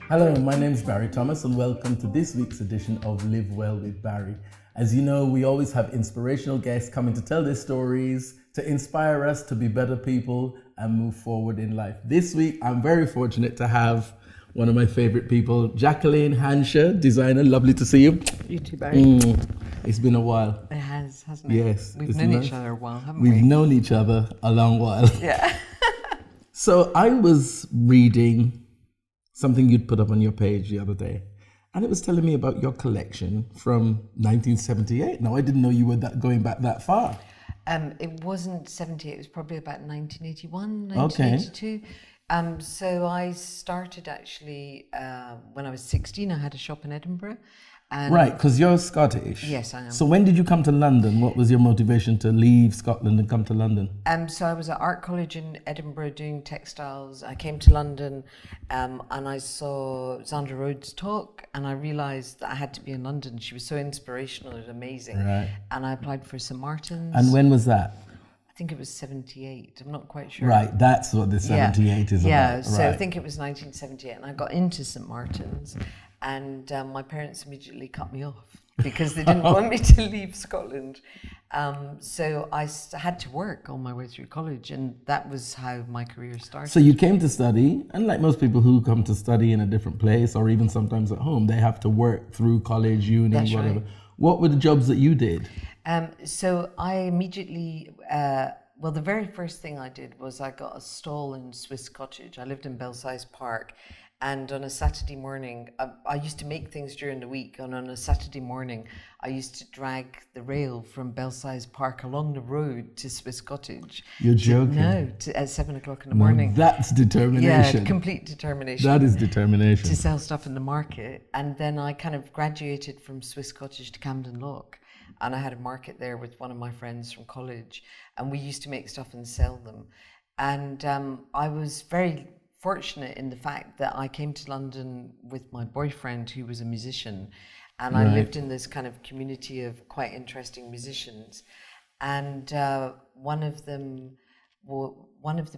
Hello, my name is Barrie Thomas and welcome to this week's edition of Live Well with Barrie. As you know, we always have inspirational guests coming to tell their stories, to inspire us to be better people and move forward in life. This week, I'm very fortunate to have one of my favorite people, Jacqueline Hancher, designer. Lovely to see you. You too, Barrie. It's been a while. It has, hasn't it? Yes. We've known nice. each other a while, haven't we? We've known each other a long while. Yeah. So I was reading something you'd put up on your page the other day, and it was telling me about your collection from 1978. Now, I didn't know you were going back that far. It wasn't 78, it was probably about 1981, 1982. Okay. So I started actually when I was 16. I had a shop in Edinburgh. And right, because you're Scottish. Yes, I am. So when did you come to London? What was your motivation to leave Scotland and come to London? So I was at art college in Edinburgh doing textiles. I came to London and I saw Zandra Rhodes talk, and I realised that I had to be in London. She was so inspirational and amazing. Right. And I applied for St. Martin's. And when was that? I think it was 78. I'm not quite sure. Right, that's what the 78 is about. Yeah, so right. I think it was 1978, and I got into St. Martin's. And my parents immediately cut me off because they didn't want me to leave Scotland. So I had to work all my way through college, and that was how my career started. So you came to study, and like most people who come to study in a different place or even sometimes at home, they have to work through college, uni, That's whatever. Right. What were the jobs that you did? So I immediately, well, the very first thing I did was I got a stall in Swiss Cottage. I lived in Belsize Park. And on a Saturday morning, I used to make things during the week. And on a Saturday morning, I used to drag the rail from Belsize Park along the road to Swiss Cottage. You're joking? At 7 o'clock in the morning. That's determination. Yeah, complete determination. That is determination. To sell stuff in the market. And then I kind of graduated from Swiss Cottage to Camden Lock. And I had a market there with one of my friends from college. And we used to make stuff and sell them. And I was very fortunate in the fact that I came to London with my boyfriend, who was a musician, and I lived in this kind of community of quite interesting musicians. And one of the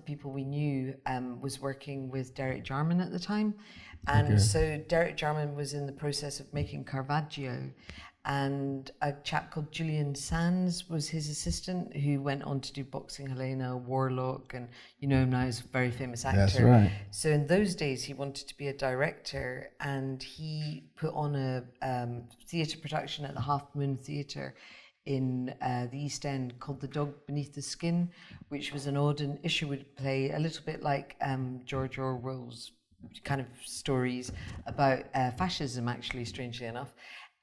people we knew was working with Derek Jarman at the time. And so Derek Jarman was in the process of making Caravaggio, and a chap called Julian Sands was his assistant, who went on to do Boxing Helena, Warlock, and you know him now as a very famous actor. That's right. So in those days, he wanted to be a director, and he put on a theatre production at the Half Moon Theatre in the East End called The Dog Beneath the Skin, which was an Auden Isherwood play, a little bit like George Orwell's kind of stories about fascism, actually, strangely enough.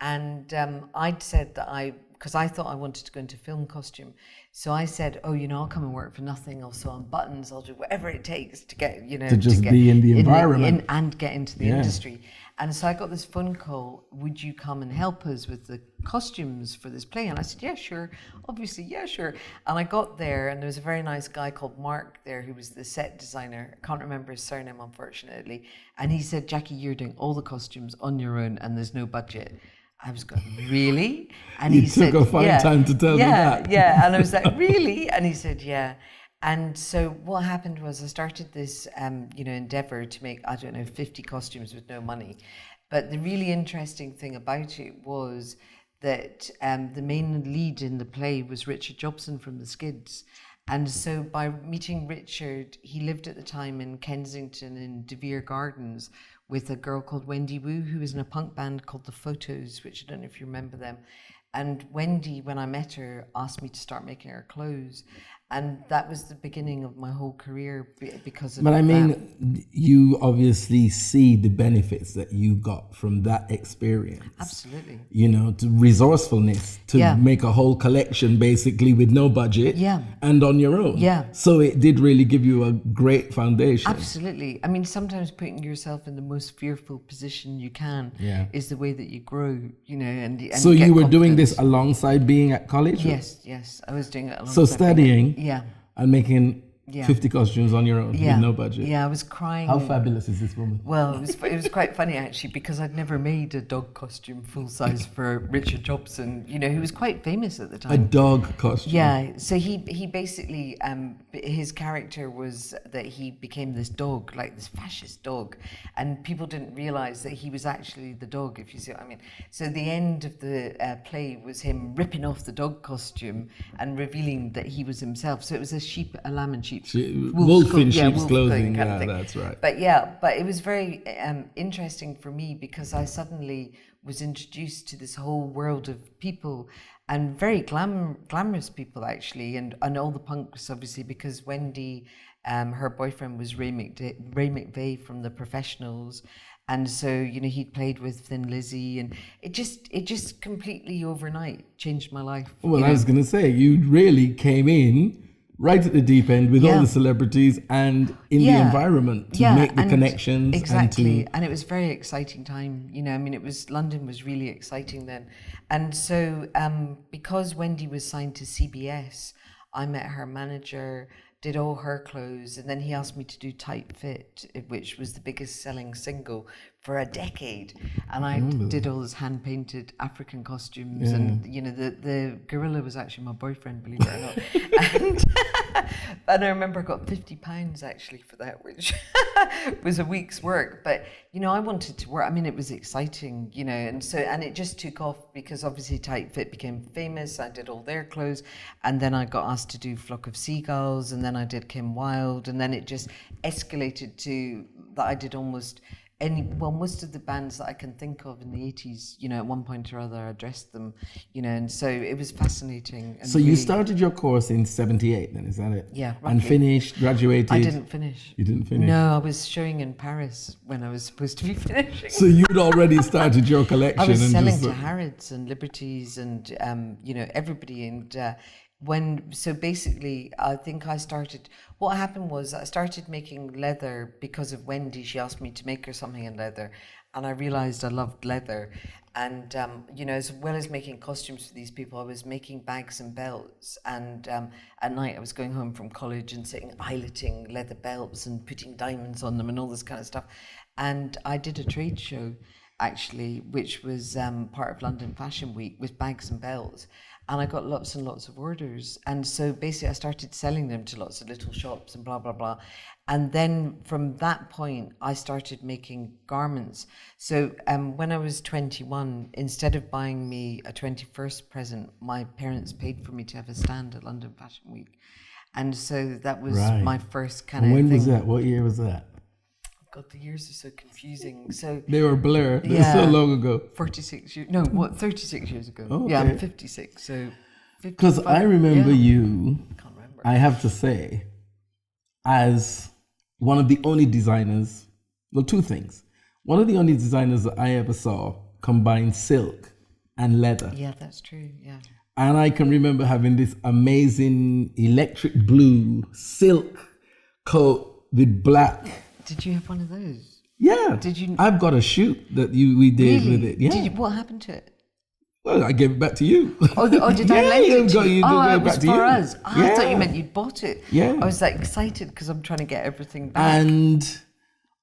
And I'd said that because I thought I wanted to go into film costume. So I said, I'll come and work for nothing. I'll sew on buttons. I'll do whatever it takes to get, to just be in the environment. And get into the industry. And so I got this phone call, would you come and help us with the costumes for this play? And I said, yeah, sure. Obviously, yeah, sure. And I got there, and there was a very nice guy called Mark there, who was the set designer. I can't remember his surname, unfortunately. And he said, Jackie, you're doing all the costumes on your own, and there's no budget. I was going, really? And he said, took a fine time to tell me that. Yeah, and I was like, really? And he said, yeah. And so what happened was I started this, endeavor to make, 50 costumes with no money. But the really interesting thing about it was that the main lead in the play was Richard Jobson from the Skids. And so by meeting Richard, he lived at the time in Kensington in De Vere Gardens with a girl called Wendy Wu, who was in a punk band called The Photos, which I don't know if you remember them. And Wendy, when I met her, asked me to start making her clothes. And that was the beginning of my whole career because of But I that. mean, you obviously see the benefits that you got from that experience. Absolutely. You know, to resourcefulness, to make a whole collection basically with no budget and on your own. Yeah. So it did really give you a great foundation. Absolutely. I mean, sometimes putting yourself in the most fearful position you can is the way that you grow, you know. And so get you were confidence. doing this alongside being at college? Yes. I was doing it alongside. So studying Yeah. and making 50 costumes on your own with no budget. Yeah, I was crying. How fabulous is this woman? Well, it was quite funny actually, because I'd never made a dog costume full size for Richard Jobson, you know, who was quite famous at the time. A dog costume. Yeah, so he basically, his character was that he became this dog, like this fascist dog, and people didn't realise that he was actually the dog, if you see what I mean. So the end of the play was him ripping off the dog costume and revealing that he was himself. So it was a lamb in sheep's wolf in sheep's wolf clothing. kind of Yeah, thing. that's right. But it was very interesting for me because I suddenly was introduced to this whole world of people, and very glamorous people actually, and all the punks obviously, because Wendy, her boyfriend was Ray McVeigh from The Professionals, and so, you know, he'd played with Thin Lizzy, and it just completely overnight changed my life. Well, I was going to say, you really came in right at the deep end with all the celebrities and in the environment to make the connections. Exactly. And it was a very exciting time. You know, I mean, London was really exciting then. And so because Wendy was signed to CBS, I met her manager, did all her clothes, and then he asked me to do Tight Fit, which was the biggest selling single for a decade. And I did all those hand-painted African costumes, and, you know, the gorilla was actually my boyfriend, believe it or not. And I remember I got £50 actually for that, which was a week's work. But, you know, I wanted to work. I mean, it was exciting, you know, and it just took off because obviously Tight Fit became famous. I did all their clothes, and then I got asked to do Flock of Seagulls, and then I did Kim Wilde, and then it just escalated to that I did almost most of the bands that I can think of in the 80s, you know, at one point or other, I dressed them, you know, and so it was fascinating. And so you started your course in 78 then, is that it? Yeah, roughly. And finished, graduated? I didn't finish. You didn't finish? No, I was showing in Paris when I was supposed to be finishing. So you'd already started your collection? I was and selling just, to Harrods and Liberties and, you know, everybody, and so basically, I think what happened was I started making leather because of Wendy. She asked me to make her something in leather, and I realized I loved leather. And, you know, as well as making costumes for these people, I was making bags and belts. And at night I was going home from college and sitting eyeletting leather belts and putting diamonds on them and all this kind of stuff. And I did a trade show, actually, which was part of London Fashion Week with bags and belts. And I got lots and lots of orders. And so basically I started selling them to lots of little shops and blah, blah, blah. And then from that point, I started making garments. So when I was 21, instead of buying me a 21st present, my parents paid for me to have a stand at London Fashion Week. And so that was my first kind of When thing. was that? What year was that? God, the years are so confusing. So they were blurred. They're so long ago. 36 years. No, what? 36 years ago. Oh, okay. Yeah, I'm 56. So. Because I remember you. Can't remember. I have to say, as one of the only designers. Well, two things. One of the only designers that I ever saw combine silk and leather. Yeah, that's true. Yeah. And I can remember having this amazing electric blue silk coat with black. Did you have one of those? Yeah. Did you? I've got a shoot that we did Really? with it. Yeah. What happened to it? Well, I gave it back to you. Oh, did I lend it to you? Oh, it was to for you. us. Oh, Yeah. I thought you meant you'd bought it. Yeah. I was like excited because I'm trying to get everything back. And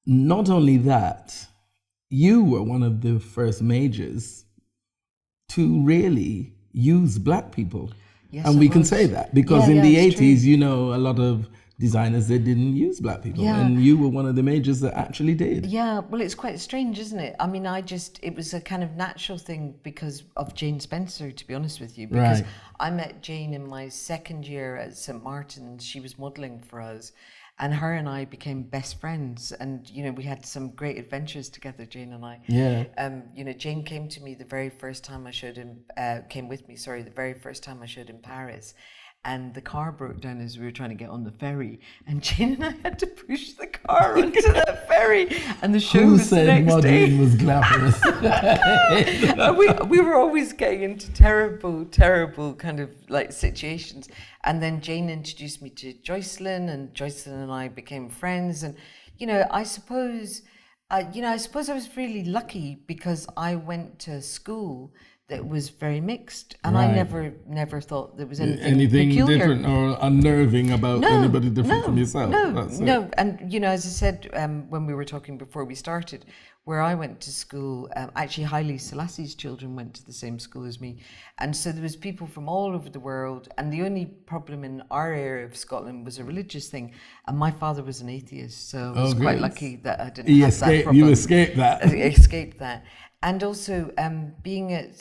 not only that, you were one of the first majors to really use black people. Yes, and I we can was. say that because Yeah, in the it's 80s, true. you know, a lot of designers, they didn't use black people. Yeah. And you were one of the majors that actually did. Yeah, well, it's quite strange, isn't it? I mean, it was a kind of natural thing because of Jane Spencer, to be honest with you. Because Right. I met Jane in my second year at St. Martin's. She was modelling for us. And her and I became best friends. And, you know, we had some great adventures together, Jane and I. Yeah. You know, Jane came to me the very first time I showed the very first time I showed in Paris. and the car broke down as we were trying to get on the ferry, and Jane and I had to push the car onto the ferry, and the show was the next day. Modelling was glamorous. And we were always getting into terrible kind of like situations. And then Jane introduced me to Joycelyn, and Joycelyn and I became friends. And, I suppose I was really lucky because I went to school that was very mixed, and Right. I never thought there was anything peculiar. Different or unnerving about anybody different from yourself. No. And as I said when we were talking before we started, where I went to school, actually Haile Selassie's children went to the same school as me, and so there was people from all over the world. And the only problem in our area of Scotland was a religious thing, and my father was an atheist, so I was quite lucky that I didn't have that problem. You escaped that. I escaped that. And also being at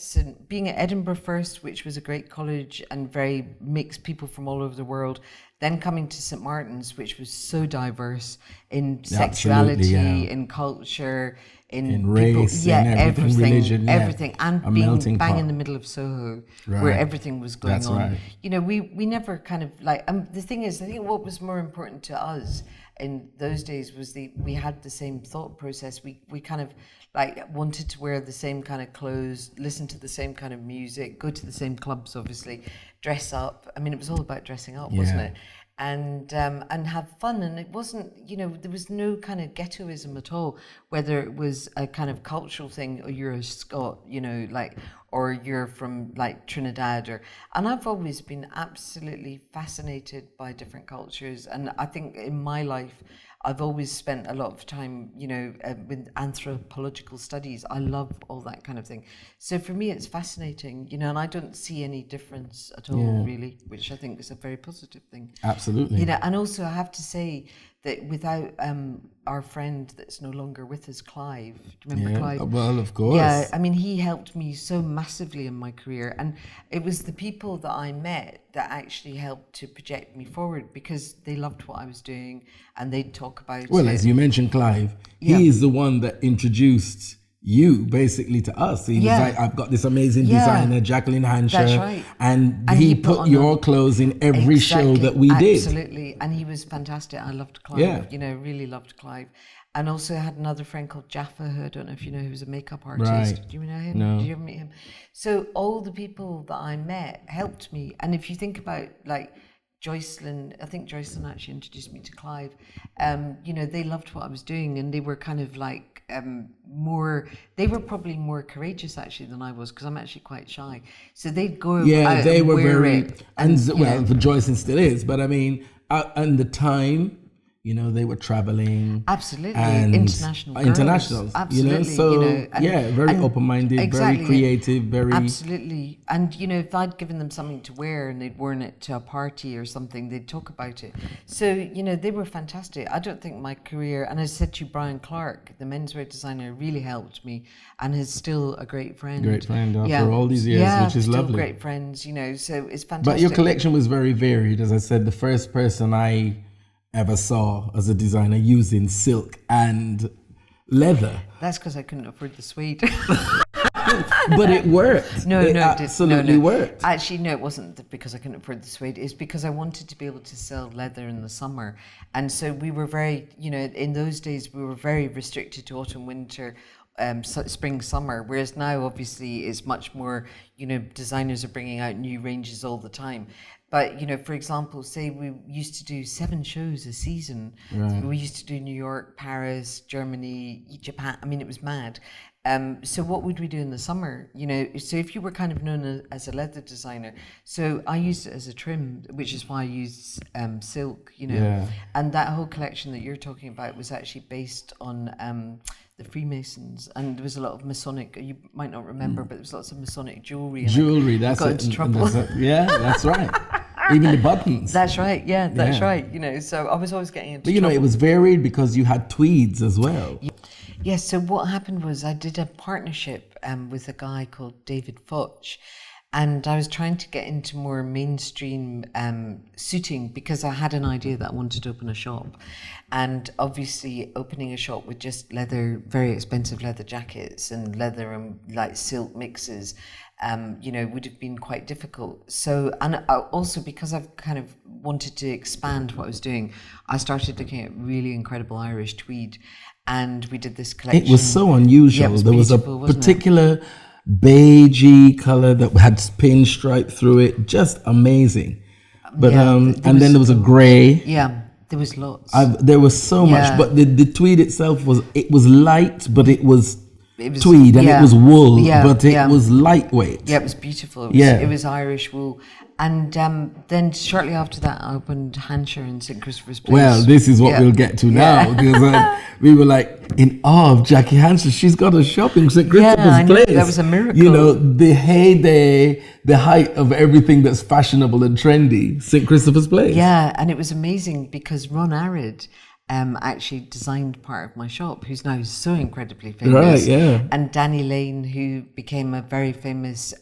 Edinburgh first, which was a great college and very mixed people from all over the world, then coming to St Martin's, which was so diverse in sexuality, in culture, in race, people, in everything, religion, everything, and being bang pot. in the middle of Soho, where everything was going on. Right. We never kind of like. The thing is, I think what was more important to us in those days was we had the same thought process. We kind of like wanted to wear the same kind of clothes, listen to the same kind of music, go to the same clubs, obviously, dress up. I mean, it was all about dressing up, wasn't it? And have fun. And it wasn't, there was no kind of ghettoism at all, whether it was a kind of cultural thing, or you're a Scot, or you're from like Trinidad, and I've always been absolutely fascinated by different cultures. And I think in my life, I've always spent a lot of time, with anthropological studies. I love all that kind of thing. So for me, it's fascinating, and I don't see any difference at all, really, which I think is a very positive thing. Absolutely. And also I have to say that without our friend that's no longer with us, Clive, do you remember Clive? Well, of course. Yeah, I mean, he helped me so massively in my career, and it was the people that I met that actually helped to project me forward, because they loved what I was doing and they'd talk about it. Well, as you mentioned, Clive, he is the one that introduced you basically to us. He was like, I've got this amazing designer, Jacqueline Hancher. That's right. And he put your clothes in every show that we did. Absolutely. And he was fantastic. I loved Clive, really loved Clive. And also I had another friend called Jaffa, who I don't know if you know, who was a makeup artist. Right. Do you know him? No. Did you ever meet him? So all the people that I met helped me. And if you think about like Joycelyn, I think Joycelyn actually introduced me to Clive. They loved what I was doing, and they were kind of like they were probably more courageous actually than I was, because I'm actually quite shy. So they'd go out they and were wear very, it. for Joycelyn still is, but I mean, and the time, they were traveling. Absolutely. And internationals. Absolutely. Very open-minded, very creative, very... Absolutely. And, if I'd given them something to wear and they'd worn it to a party or something, they'd talk about it. So, they were fantastic. I don't think my career, and I said to you, Brian Clark, the menswear designer, really helped me and is still a great friend. Great friend after all these years, which is lovely. Great friends, so it's fantastic. But your collection was very varied. As I said, the first person I ever saw as a designer using silk and leather. That's because I couldn't afford the suede. But it worked. It absolutely worked. Actually, no, it wasn't because I couldn't afford the suede. It's because I wanted to be able to sell leather in the summer. And so we were very, in those days, we were very restricted to autumn, winter, spring, summer, whereas now obviously it's much more, designers are bringing out new ranges all the time. But, for example, say we used to do 7 shows a season. Right. We used to do New York, Paris, Germany, Japan. I mean, it was mad. So what would we do in the summer? So if you were kind of known as a leather designer, so I used it as a trim, which is why I used silk, And that whole collection that you're talking about was actually based on the Freemasons, and there was a lot of Masonic, you might not remember, but there was lots of Masonic jewellery. That's got into trouble. That's right. Even the buttons. That's right, that's right. So I was always getting into trouble. But it was varied because you had tweeds as well. Yes, so what happened was I did a partnership with a guy called David Foch, and I was trying to get into more mainstream suiting, because I had an idea that I wanted to open a shop. And obviously opening a shop with just leather, very expensive leather jackets and leather and like silk mixes, would have been quite difficult. So, and also because I've kind of wanted to expand what I was doing, I started looking at really incredible Irish tweed, and we did this collection. It was so unusual. Yeah, it was there was a particular beigey color that had pinstripe through it, just amazing. But and then there was a grey. Yeah, there was lots. There was so much, but the tweed itself was light, but it was tweed, and it was wool, but it was lightweight. Yeah, it was beautiful. It was Irish wool. And then shortly after that, I opened Hancher in St. Christopher's Place. Well, this is what we'll get to now, because we were like in awe of Jackie Hancher. She's got a shop in St. Christopher's Place. That was a miracle. The heyday, the height of everything that's fashionable and trendy, St. Christopher's Place. Yeah, and it was amazing because Ron Arad actually designed part of my shop, who's now so incredibly famous. Right, yeah. And Danny Lane, who became a very famous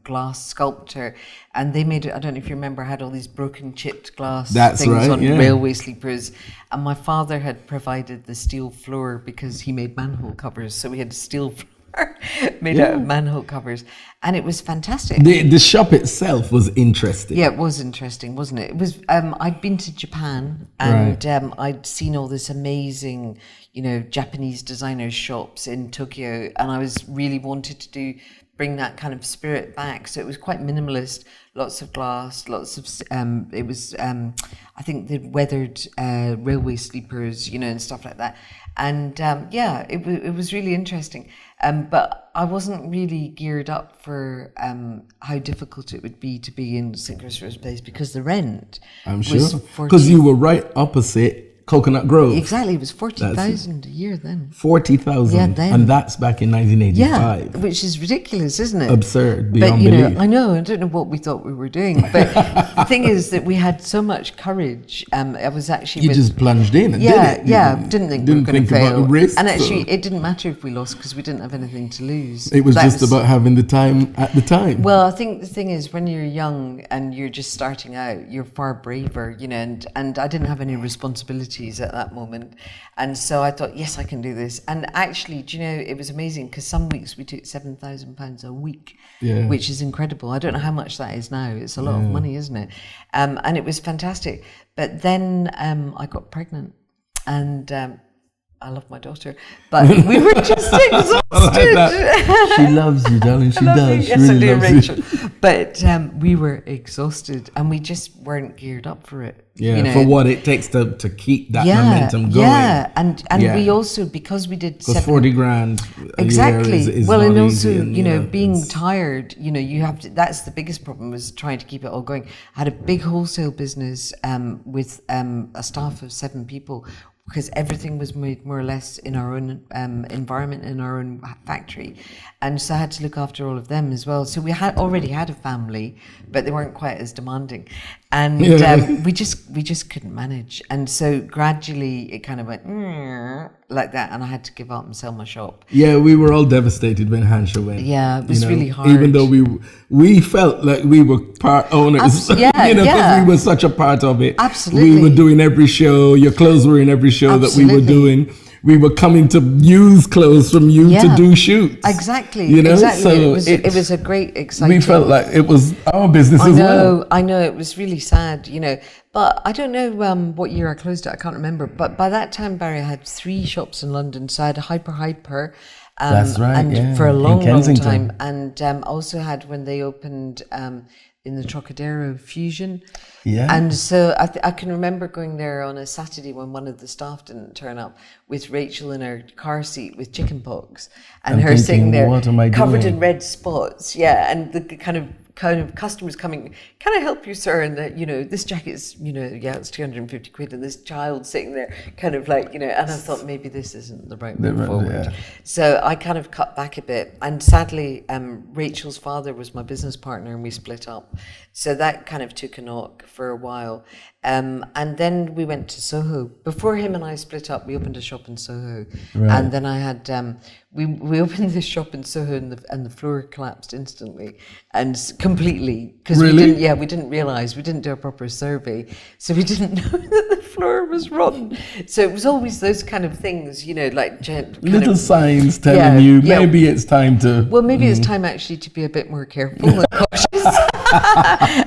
glass sculptor. And they made it, I don't know if you remember, had all these broken chipped glass things on railway sleepers. And my father had provided the steel floor because he made manhole covers. So we had a steel floor made out of manhole covers, and it was fantastic. The shop itself was interesting. Yeah, it was interesting, wasn't it? It was. I'd been to Japan, and I'd seen all this amazing, Japanese designers' shops in Tokyo, and I was really wanted to bring that kind of spirit back. So it was quite minimalist, lots of glass, lots of. It was. I think the weathered railway sleepers, and stuff like that. And it was really interesting. But I wasn't really geared up for how difficult it would be to be in St. Christopher's Place because the rent was because you were right opposite Coconut Grove. Exactly, it was 40,000 a year then. 40,000, and that's back in 1985. Yeah, which is ridiculous, isn't it? Absurd, beyond belief. I know. I don't know what we thought we were doing, but the thing is that we had so much courage. I was actually just plunged in and did it. Didn't think we were going to fail. About the risk, and actually, it didn't matter if we lost because we didn't have anything to lose. It was just about having the time at the time. Well, I think the thing is when you're young and you're just starting out, you're far braver, and I didn't have any responsibilities at that moment. And so I thought, yes, I can do this. And actually, it was amazing because some weeks we took £7,000 a week, which is incredible. I don't know how much that is now. It's a lot of money, isn't it? And it was fantastic. But then I got pregnant, and I love my daughter, but we were just exhausted. She loves you, darling. She does. Yes, really I do, Rachel. But we were exhausted, and we just weren't geared up for it. Yeah, for what it takes to keep that momentum going. Yeah, and we also, because we did 40 grand exactly. A year is well, not and also, easy, being tired, you have to. That's the biggest problem, was trying to keep it all going. I had a big wholesale business with a staff of 7 people. Because everything was made more or less in our own environment, in our own factory. And so I had to look after all of them as well. So we already had a family, but they weren't quite as demanding. And we just couldn't manage. And so gradually it kind of went like that, and I had to give up and sell my shop. Yeah, we were all devastated when Hancher went. Yeah, it was really hard. Even though we felt like we were part owners, because we were such a part of it. Absolutely. We were doing every show. Your clothes were in every show that we were doing. We were coming to use clothes from you to do shoots. Exactly. Exactly. So it was a great, exciting. We felt like it was our business as well. I know. It was really sad, But I don't know what year I closed it. I can't remember. But by that time, Barrie, I had 3 shops in London. So I had a Hyper. That's right. And for a long time. And also had when they opened in the Trocadero Fusion. Yeah. And so I can remember going there on a Saturday when one of the staff didn't turn up, with Rachel in her car seat with chicken pox, and her sitting there covered in red spots. Yeah, and the kind of customers coming, can I help you, sir? And this jacket's, it's 250 quid, and this child sitting there kind of like, and I thought maybe this isn't the right way forward. Yeah. So I kind of cut back a bit, and sadly, Rachel's father was my business partner, and we split up. So that kind of took a knock for a while. And then we went to Soho. Before him and I split up, we opened a shop in Soho. Right. And then I had, we opened this shop in Soho and the floor collapsed instantly and completely, because Really? we didn't realise, we didn't do a proper survey, so we didn't know that the floor was rotten. So it was always those kind of things, you know, like little signs telling you maybe it's time to. Well, maybe it's time actually to be a bit more careful and cautious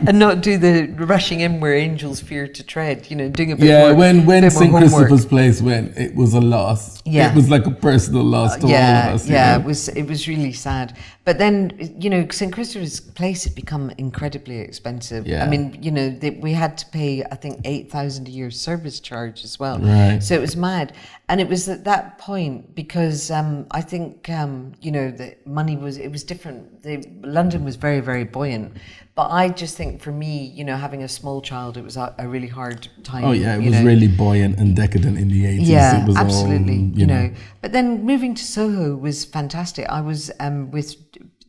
and not do the rushing in where angels fear to tread, you know, doing a bit more. Yeah, when St. Christopher's Place went, it was a loss. Yeah. It was like a personal loss to all of us. Yeah, you know? it was really sad. But then, you know, St. Christopher's Place had become incredibly expensive. Yeah. I mean, you know, we had to pay, I think, 8,000 a year service charge as well. Right. So it was mad. And it was at that point, because I think, you know, the money it was different. London was very, very buoyant. But I just think for me, you know, having a small child, it was a really hard time. Oh yeah, it was really buoyant and decadent in the 80s. Yeah, it was absolutely. All, you know. But then moving to Soho was fantastic. I was with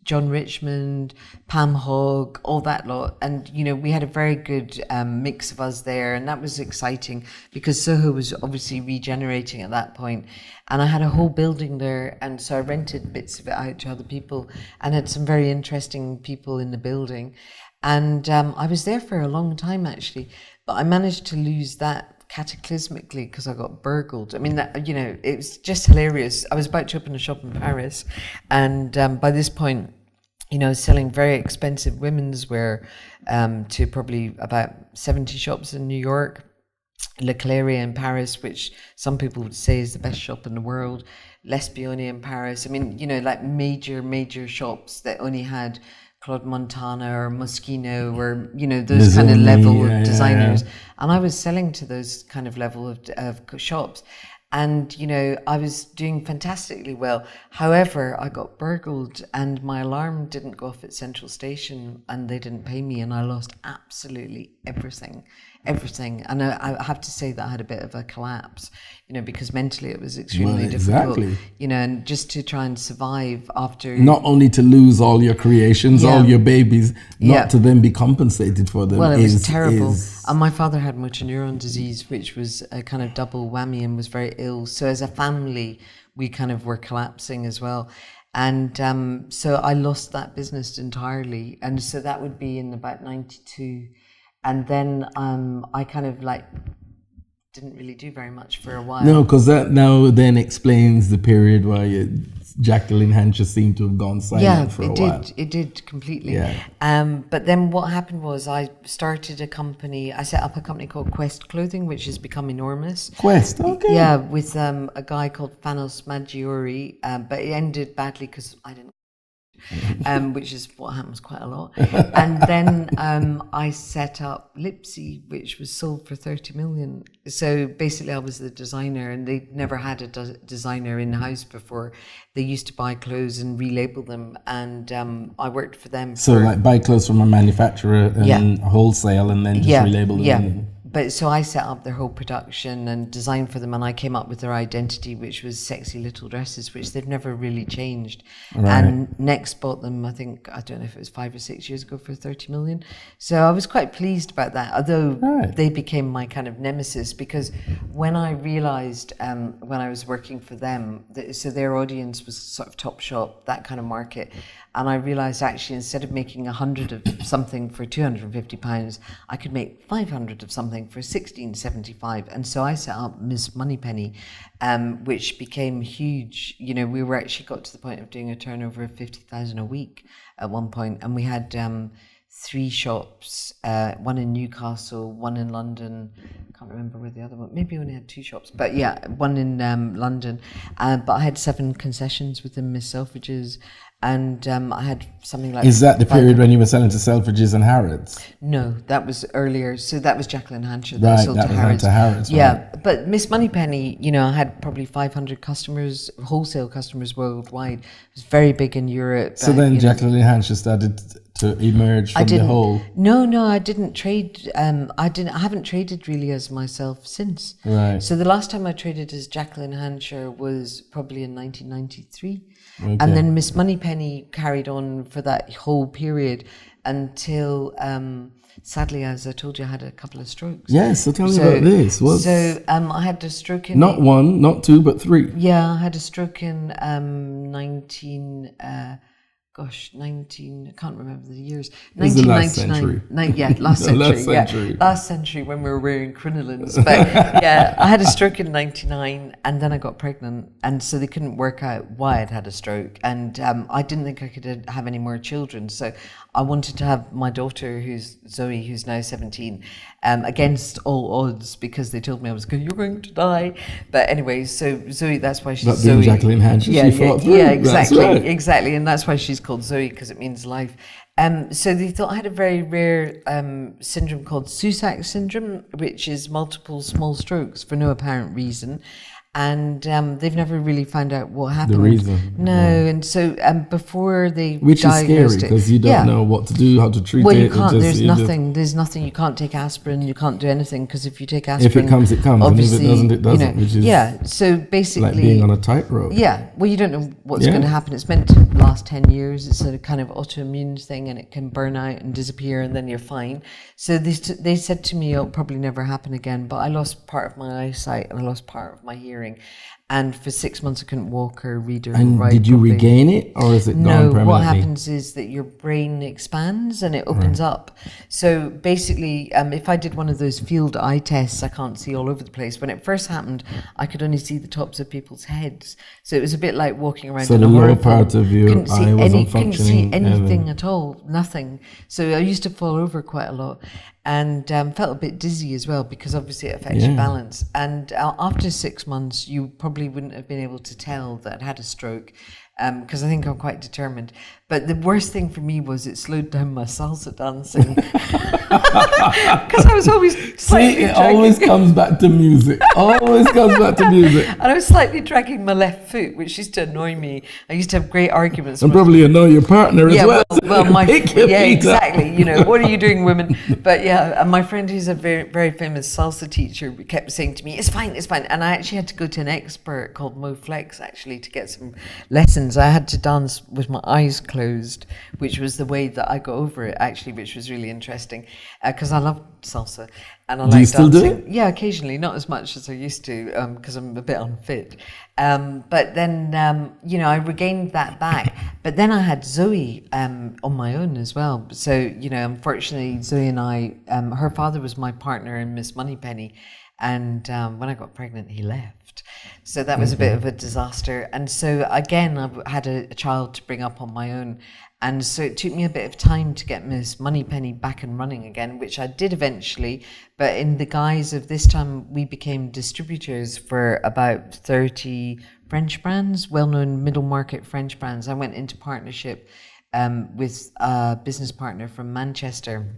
John Richmond, Pam Hogg, all that lot. And, you know, we had a very good mix of us there. And that was exciting because Soho was obviously regenerating at that point. And I had a whole building there. And so I rented bits of it out to other people and had some very interesting people in the building. And I was there for a long time, actually. But I managed to lose that cataclysmically because I got burgled. I mean, that, you know, it was just hilarious. I was about to open a shop in Paris, and by this point, you know, selling very expensive women's wear to probably about 70 shops in New York, Le Clery in Paris, which some people would say is the best shop in the world, L'Espionne in Paris. I mean, you know, like major shops that only had Claude Montana or Moschino or, you know, those kind of level of designers. Yeah. And I was selling to those kind of level of shops. And, you know, I was doing fantastically well. However, I got burgled and my alarm didn't go off at Central Station and they didn't pay me and I lost absolutely everything. And I have to say that I had a bit of a collapse, you know, because mentally it was extremely difficult, you know, and just to try and survive after. Not only to lose all your creations, all your babies, not to then be compensated for them. Well, it was terrible. And my father had motor neuron disease, which was a kind of double whammy and was very ill. So as a family, we kind of were collapsing as well. And so I lost that business entirely. And so that would be in about 92. And then I kind of like didn't really do very much for a while. No, because that now then explains the period where Jacqueline Hancher seemed to have gone silent for a while. It did completely. Yeah. But then what happened was I set up a company called Quest Clothing, which has become enormous. Quest, okay. Yeah, with a guy called Fanos Maggiore, but it ended badly because I didn't. Which is what happens quite a lot. And then I set up Lipsy, which was sold for 30 million. So basically I was the designer and they never had a designer in-house before. They used to buy clothes and relabel them and I worked for them. So like buy clothes from a manufacturer and wholesale and then just relabel them. Yeah. But so I set up their whole production and designed for them and I came up with their identity, which was sexy little dresses, which they've never really changed. Right. And Next bought them, I don't know if it was 5 or 6 years ago for 30 million. So I was quite pleased about that, although they became my kind of nemesis because when I realized when I was working for them, so their audience was sort of Topshop, that kind of market. And I realised actually instead of making 100 of something for £250, I could make 500 of something for £16.75. And so I set up Miss Moneypenny, which became huge. You know, we were actually got to the point of doing a turnover of 50,000 a week at one point, and we had 3 shops, one in Newcastle, one in London. I can't remember where the other one. Maybe we only had 2 shops, but yeah, one in London. But I had 7 concessions within Miss Selfridges. And I had something like... Is that the period when you were selling to Selfridges and Harrods? No, that was earlier. So that was Jacqueline Hancher. Right, sold that to was Harrods. To Harrods. Yeah, but Miss Moneypenny, you know, I had probably 500 customers, wholesale customers worldwide. It was very big in Europe. So then Jacqueline Hancher started to emerge from the whole... No, I didn't trade. I haven't traded really as myself since. Right. So the last time I traded as Jacqueline Hancher was probably in 1993. Okay. And then Miss Moneypenny carried on for that whole period until sadly, as I told you, I had a couple of strokes. Yes, so tell me about this. I had a stroke in... Not one, not two, but three. Yeah, I had a stroke in 19, I can't remember the years. 1999. Last century. Last century when we were wearing crinolines. But yeah, I had a stroke in 99 and then I got pregnant. And so they couldn't work out why I'd had a stroke. And I didn't think I could have any more children. So I wanted to have my daughter, who's Zoe, who's now 17, against all odds, because they told me you're going to die. But anyway, so Zoe, that's why she's But Zoe. being Jacqueline Hancher, she fought through. Yeah, exactly, That's right. exactly. And that's why she's called Zoe, because it means life. So they thought I had a very rare syndrome called Susac syndrome, which is multiple small strokes for no apparent reason. And they've never really found out what happened. The reason. No, and so before they Which is scary, because you don't know what to do, how to treat it. Well, you can't. There's nothing. You can't take aspirin. You can't do anything, because if you take aspirin, if it comes, it comes. And if it doesn't, it doesn't. Which is So basically, like being on a tightrope. Yeah. Well, you don't know what's going to happen. It's meant to last 10 years. It's a kind of autoimmune thing, and it can burn out and disappear, and then you're fine. So they said to me, it'll probably never happen again. But I lost part of my eyesight and I lost part of my hearing. And for 6 months, I couldn't walk or read or write. And did you regain it, or is it gone permanently? No, what happens is that your brain expands and it opens up. So basically, if I did one of those field eye tests, I can't see all over the place. When it first happened, I could only see the tops of people's heads. So it was a bit like walking around in a horror film. So the lower part of your eye wasn't functioning. Couldn't see anything at all, nothing. So I used to fall over quite a lot. And felt a bit dizzy as well, because obviously it affects your balance. And after 6 months, you probably wouldn't have been able to tell that I'd had a stroke, because I think I'm quite determined. But the worst thing for me was it slowed down my salsa dancing, because I was always slightly always comes back to music. Always comes back to music. And I was slightly dragging my left foot, which used to annoy me. I used to have great arguments. And probably annoy your partner as well. Exactly. You know, what are you doing, women? But yeah, and my friend, who's a very, very famous salsa teacher, kept saying to me, "It's fine, it's fine." And I actually had to go to an expert called Mo Flex actually to get some lessons. I had to dance with my eyes closed, which was the way that I got over it actually, which was really interesting, because I love salsa and I like dancing. Do you still do it? Yeah, occasionally, not as much as I used to, because I'm a bit unfit. But then, I regained that back. But then I had Zoe on my own as well. So, unfortunately, Zoe and I, her father was my partner in Miss Moneypenny. And when I got pregnant, he left. So that was a bit of a disaster. And so, again, I had a child to bring up on my own. And so it took me a bit of time to get Miss Moneypenny back and running again, which I did eventually. But in the guise of this time, we became distributors for about 30 French brands, well-known middle market French brands. I went into partnership with a business partner from Manchester.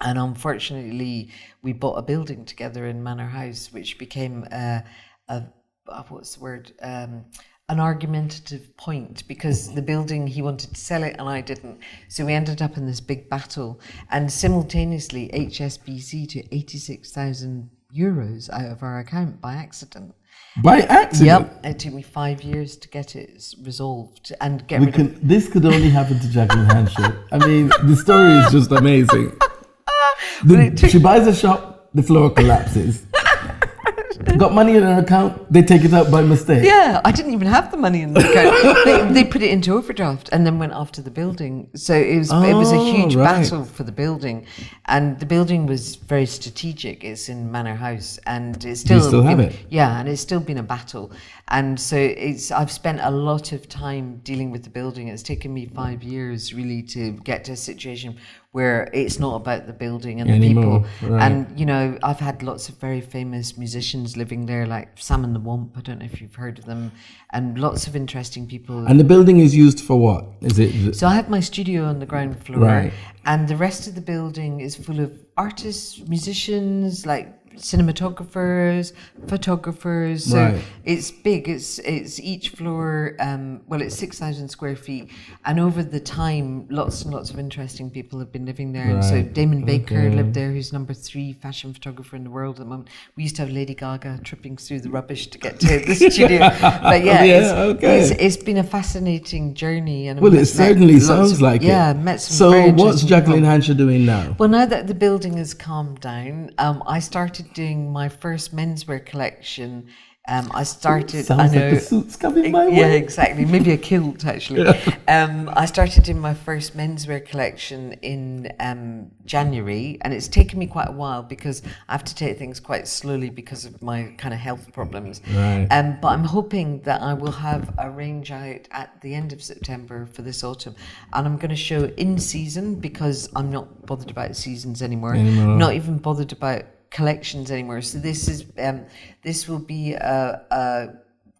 And unfortunately, we bought a building together in Manor House, which became an argumentative point, because the building, he wanted to sell it and I didn't. So we ended up in this big battle, and simultaneously HSBC took 86,000 euros out of our account by accident. By accident? Yep. It took me 5 years to get it resolved and get rid of... This could only happen to Jacqueline Hancher. I mean, the story is just amazing. She buys a shop, the floor collapses. Got money in her account, they take it out by mistake. Yeah, I didn't even have the money in the account. They put it into overdraft and then went after the building. So it was a huge battle for the building, and the building was very strategic. It's in Manor House, and it's still. You still have it? Yeah, and it's still been a battle. And so I've spent a lot of time dealing with the building. It's taken me 5 years really to get to a situation where it's not about the building and the people. Right. And, I've had lots of very famous musicians living there, like Sam and the Womp. I don't know if you've heard of them. And lots of interesting people. And the building is used for what? Is it? So I have my studio on the ground floor. Right. And the rest of the building is full of artists, musicians, like cinematographers, photographers. So Right. it's big. It's each floor. It's 6,000 square feet, and over the time, lots and lots of interesting people have been living there. And so Right. Damon Baker Okay. lived there, who's number 3 fashion photographer in the world at the moment. We used to have Lady Gaga tripping through the rubbish to get to the studio. But it's been a fascinating journey. And Well, it certainly sounds like it. Yeah, met some So very what's interesting Jacqueline people. Hancher doing now? Well, now that the building has calmed down, I started doing my first menswear collection. I started. Sounds like the suit's coming my way. Yeah, exactly. Maybe a kilt, actually. I started doing my first menswear collection in January, and it's taken me quite a while because I have to take things quite slowly because of my kind of health problems. Right. But I'm hoping that I will have a range out at the end of September for this autumn, and I'm going to show in season because I'm not bothered about seasons anymore. Not even bothered about collections anymore. So this will be a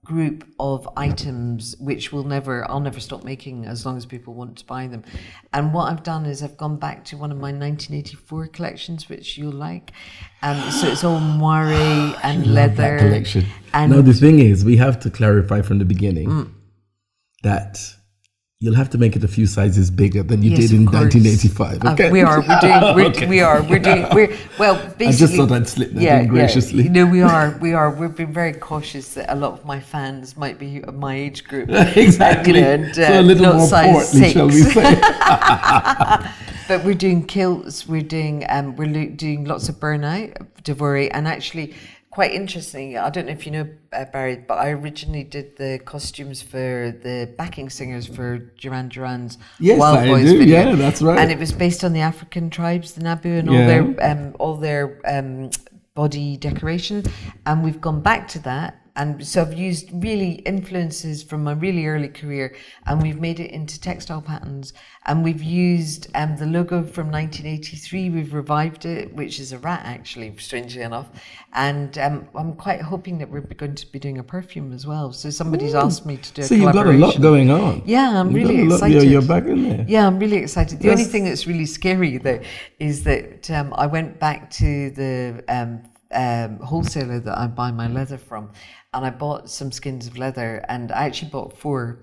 group of items which I'll never stop making as long as people want to buy them. And what I've done is I've gone back to one of my 1984 collections, which you'll like. So it's all moire and leather. That collection. And Now the thing is, we have to clarify from the beginning that you'll have to make it a few sizes bigger than you did in 1985. Okay, We're basically. I just thought I'd slip that in graciously. No, we are. We've been very cautious that a lot of my fans might be of my age group. Exactly. And, so a little not more size portly, 6. shall we say? But we're doing kilts. We're doing lots of burnout, Devore, and actually. Quite interesting, I don't know if you know Barrie, but I originally did the costumes for the backing singers for Duran Duran's Wild Boys do. video. Yeah, that's right. And it was based on the African tribes, the Nabu, and all their body decoration. And we've gone back to that. And so I've used really influences from my really early career, and we've made it into textile patterns. And we've used the logo from 1983. We've revived it, which is a rat, actually, strangely enough. And I'm quite hoping that we're going to be doing a perfume as well. So somebody's asked me to do a So you've got a lot going on. Yeah, I'm really excited. You're back in there. Yeah, I'm really excited. The only thing that's really scary, though, is that I went back to the wholesaler that I buy my leather from, and I bought some skins of leather, and I actually bought 4,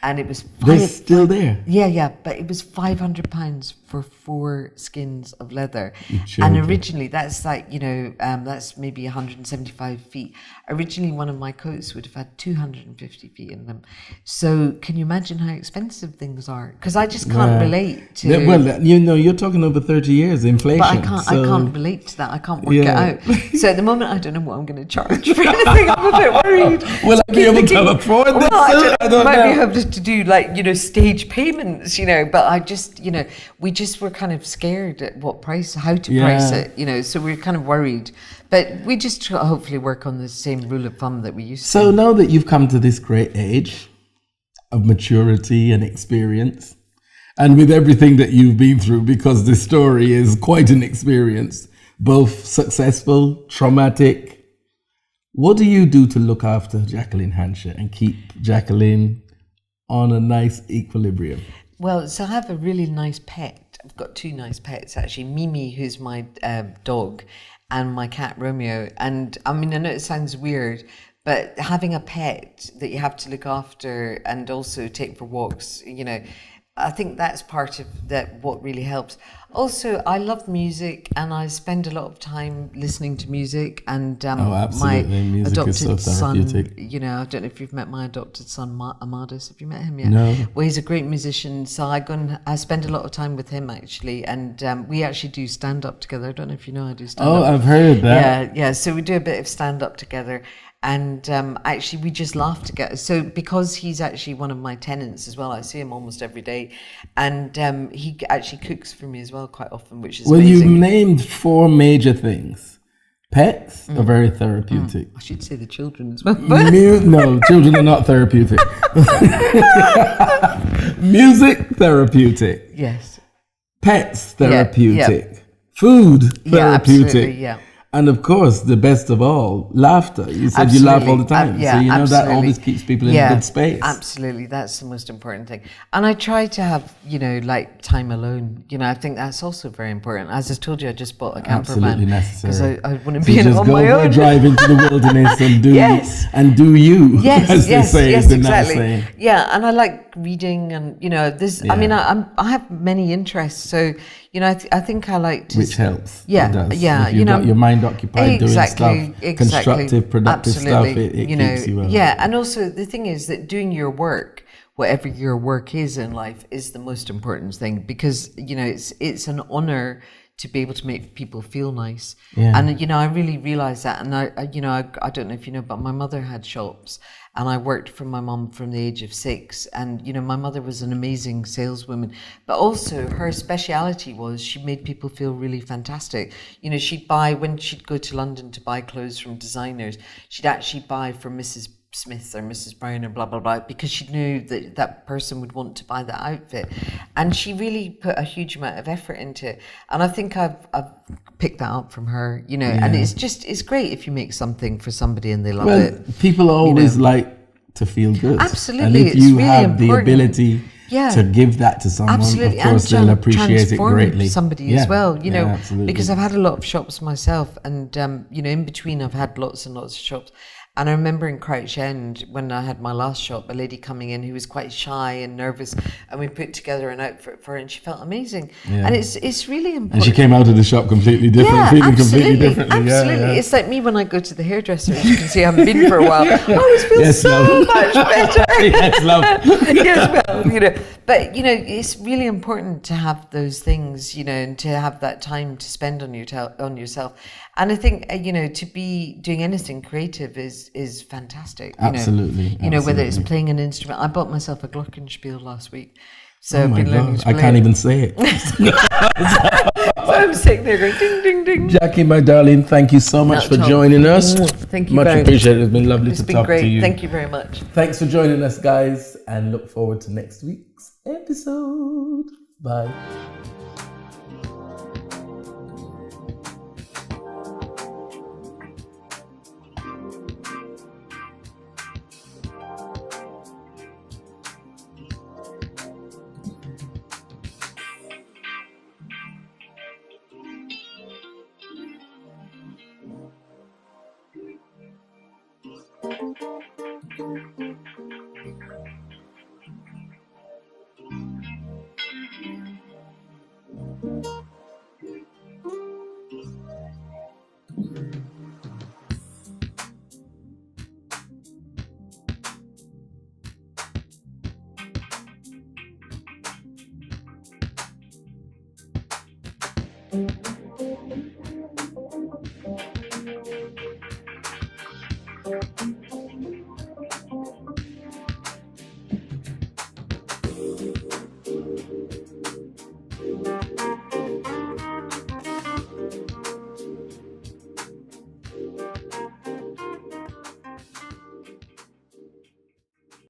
and it was They're still there. Yeah, but it was £500 for 4 skins of leather. You're And joking. originally, that's like, that's maybe 175 feet. Originally, one of my coats would have had 250 feet in them. So can you imagine how expensive things are? Because I just can't relate to... You're talking over 30 years inflation. But I can't relate to that. I can't work it out. So at the moment, I don't know what I'm going to charge for anything. I'm a bit worried. Will I be able to afford this? I don't know. I Might don't be know. able to do stage payments, but I just, we just were kind of scared at what price, how to price it, so we're kind of worried. But we just hopefully work on the same rule of thumb that we used to. So now that you've come to this great age of maturity and experience, and with everything that you've been through, because this story is quite an experience, both successful, traumatic, what do you do to look after Jacqueline Hancher and keep Jacqueline on a nice equilibrium? Well, so I have a really nice pet. I've got 2 nice pets, actually. Mimi, who's my dog, and my cat, Romeo. And I mean, I know it sounds weird, but having a pet that you have to look after and also take for walks, I think that's part of that. What really helps. Also, I love music, and I spend a lot of time listening to music. And my Music adopted is so son, therapeutic. I don't know if you've met my adopted son, Amadeus. Have you met him yet? No. Well, he's a great musician, so I spend a lot of time with him actually, and we actually do stand up together. I don't know if you know I do stand up. Oh, I've heard that. Yeah. So we do a bit of stand up together. And actually, we just laugh together. So because he's actually one of my tenants as well, I see him almost every day. And he actually cooks for me as well quite often, which is amazing. You named 4 major things. Pets are very therapeutic. I should say the children as well. No, children are not therapeutic. Music, therapeutic. Yes. Pets, therapeutic. Yeah. Food, Yeah, therapeutic. absolutely, yeah. And of course, the best of all, laughter. You said Absolutely. you laugh all the time. Yeah, so you know absolutely. that always keeps people in a good space. Absolutely. That's the most important thing. And I try to have, like time alone. I think that's also very important. As I told you, I just bought a camper Absolutely van. necessary. Because I wouldn't be on just my go for own. a drive into the wilderness and do Yes. and do you, Yes, as yes, they say. yes, is the exactly. nice saying. Yeah, and I like reading, and this. I mean, I have many interests, so I think I like to. Which helps. Yeah, it does. yeah. If you've got your mind occupied doing stuff, constructive, productive absolutely. stuff, it keeps you well. Yeah, and also the thing is that doing your work, whatever your work is in life, is the most important thing, because it's an honor to be able to make people feel nice. Yeah. And I really realized that. And I don't know if you know, but my mother had shops, and I worked for my mum from the age of 6. And my mother was an amazing saleswoman, but also her speciality was she made people feel really fantastic. She'd buy, when she'd go to London to buy clothes from designers, she'd actually buy from Mrs. Smith or Mrs. Brown or blah blah blah, because she knew that that person would want to buy that outfit, and she really put a huge amount of effort into it. And I think I've picked that up from her, And it's great if you make something for somebody and they love it. People always like to feel good. Absolutely, and if it's you really have the important. ability to give that to someone, Absolutely. of course and they'll appreciate it greatly. Somebody as well, absolutely. because I've had a lot of shops myself, and in between I've had lots and lots of shops. And I remember in Crouch End, when I had my last shop, a lady coming in who was quite shy and nervous, and we put together an outfit for her, and she felt amazing. Yeah. And it's really important. And she came out of the shop completely different, feeling completely differently. Absolutely. Yeah. It's like me when I go to the hairdresser, as you can see I haven't been for a while. I always feel much better. Yes, love. Yes, well, but it's really important to have those things, and to have that time to spend on yourself. And I think to be doing anything creative is fantastic. Absolutely. Whether it's playing an instrument. I bought myself a glockenspiel last week. So I've been learning to play. I can't even say it. So I'm sitting there going ding ding ding. Jackie, my darling, thank you so much for joining us. Thank you much very appreciated. It's been lovely to talk great. to you. Thank you very much. Thanks for joining us, guys, and look forward to next week's episode. Bye.